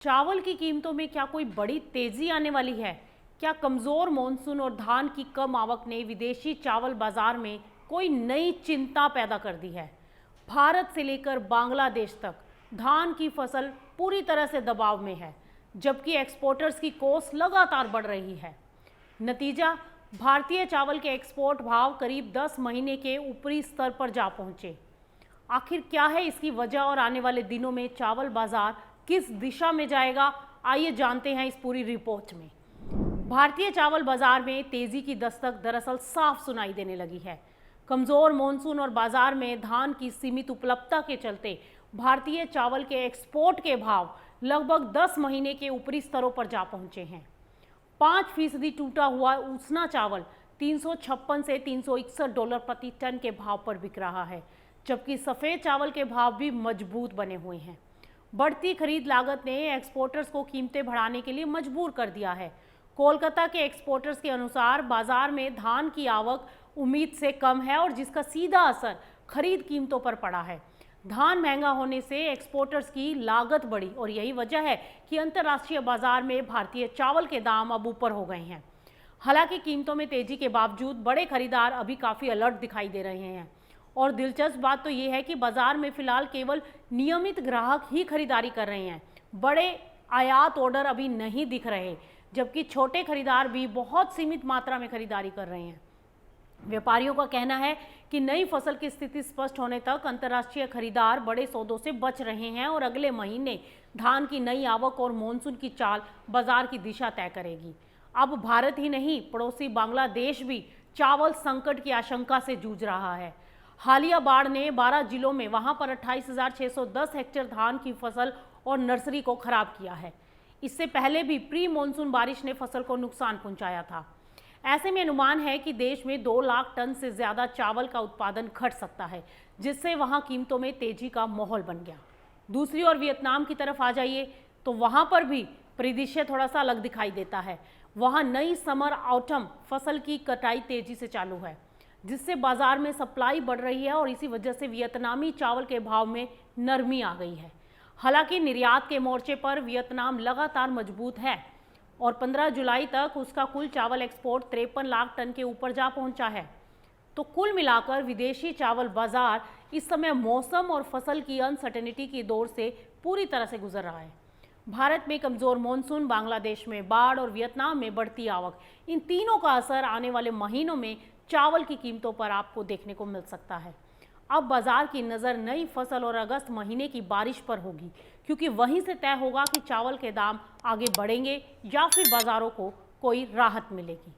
चावल की कीमतों में क्या कोई बड़ी तेजी आने वाली है? क्या कमजोर मॉनसून और धान की कम आवक ने विदेशी चावल बाजार में कोई नई चिंता पैदा कर दी है? भारत से लेकर बांग्लादेश तक धान की फसल पूरी तरह से दबाव में है, जबकि एक्सपोर्टर्स की कॉस्ट लगातार बढ़ रही है। नतीजा, भारतीय चावल के एक्सपोर्ट भाव करीब 10 महीने के ऊपरी स्तर पर जा पहुंचे। आखिर क्या है इसकी वजह और आने वाले दिनों में चावल बाजार किस दिशा में जाएगा? आइए जानते हैं इस पूरी रिपोर्ट में। भारतीय चावल बाजार में तेजी की दस्तक दरअसल साफ सुनाई देने लगी है। कमजोर मॉनसून और बाजार में धान की सीमित उपलब्धता के चलते भारतीय चावल के एक्सपोर्ट के भाव लगभग 10 महीने के ऊपरी स्तरों पर जा पहुंचे हैं। 5% टूटा हुआ उसना चावल 356 से $361 प्रति टन के भाव पर बिक रहा है, जबकि सफ़ेद चावल के भाव भी मजबूत बने हुए हैं। बढ़ती खरीद लागत ने एक्सपोर्टर्स को कीमतें बढ़ाने के लिए मजबूर कर दिया है। कोलकाता के एक्सपोर्टर्स के अनुसार बाजार में धान की आवक उम्मीद से कम है और जिसका सीधा असर खरीद कीमतों पर पड़ा है। धान महंगा होने से एक्सपोर्टर्स की लागत बढ़ी और यही वजह है कि अंतर्राष्ट्रीय बाजार में भारतीय चावल के दाम अब ऊपर हो गए हैं। हालांकि कीमतों में तेजी के बावजूद बड़े खरीदार अभी काफ़ी अलर्ट दिखाई दे रहे हैं और दिलचस्प बात तो ये है कि बाजार में फिलहाल केवल नियमित ग्राहक ही खरीदारी कर रहे हैं। बड़े आयात ऑर्डर अभी नहीं दिख रहे, जबकि छोटे खरीदार भी बहुत सीमित मात्रा में खरीदारी कर रहे हैं। व्यापारियों का कहना है कि नई फसल की स्थिति स्पष्ट होने तक अंतर्राष्ट्रीय खरीदार बड़े सौदों से बच रहे हैं और अगले महीने धान की नई आवक और मॉनसून की चाल बाजार की दिशा तय करेगी। अब भारत ही नहीं, पड़ोसी बांग्लादेश भी चावल संकट की आशंका से जूझ रहा है। हालिया बाढ़ ने 12 जिलों में वहां पर 28,610 हेक्टेयर धान की फसल और नर्सरी को खराब किया है। इससे पहले भी प्री मॉनसून बारिश ने फसल को नुकसान पहुंचाया था। ऐसे में अनुमान है कि देश में 2 लाख टन से ज्यादा चावल का उत्पादन घट सकता है, जिससे वहां कीमतों में तेजी का माहौल बन गया। दूसरी ओर वियतनाम की तरफ आ जाइए तो वहां पर भी परिदृश्य थोड़ा सा अलग दिखाई देता है। वहां नई समर ऑटम फसल की कटाई तेजी से चालू है, जिससे बाजार में सप्लाई बढ़ रही है और इसी वजह से वियतनामी चावल के भाव में नरमी आ गई है। हालांकि निर्यात के मोर्चे पर वियतनाम लगातार मजबूत है और 15 जुलाई तक उसका कुल चावल एक्सपोर्ट 53 लाख टन के ऊपर जा पहुंचा है। तो कुल मिलाकर विदेशी चावल बाजार इस समय मौसम और फसल की अनसर्टेनिटी की दौर से पूरी तरह से गुजर रहा है। भारत में कमजोर मॉनसून, बांग्लादेश में बाढ़ और वियतनाम में बढ़ती आवक, इन तीनों का असर आने वाले महीनों में चावल की कीमतों पर आपको देखने को मिल सकता है। अब बाजार की नज़र नई फसल और अगस्त महीने की बारिश पर होगी, क्योंकि वहीं से तय होगा कि चावल के दाम आगे बढ़ेंगे या फिर बाजारों को कोई राहत मिलेगी।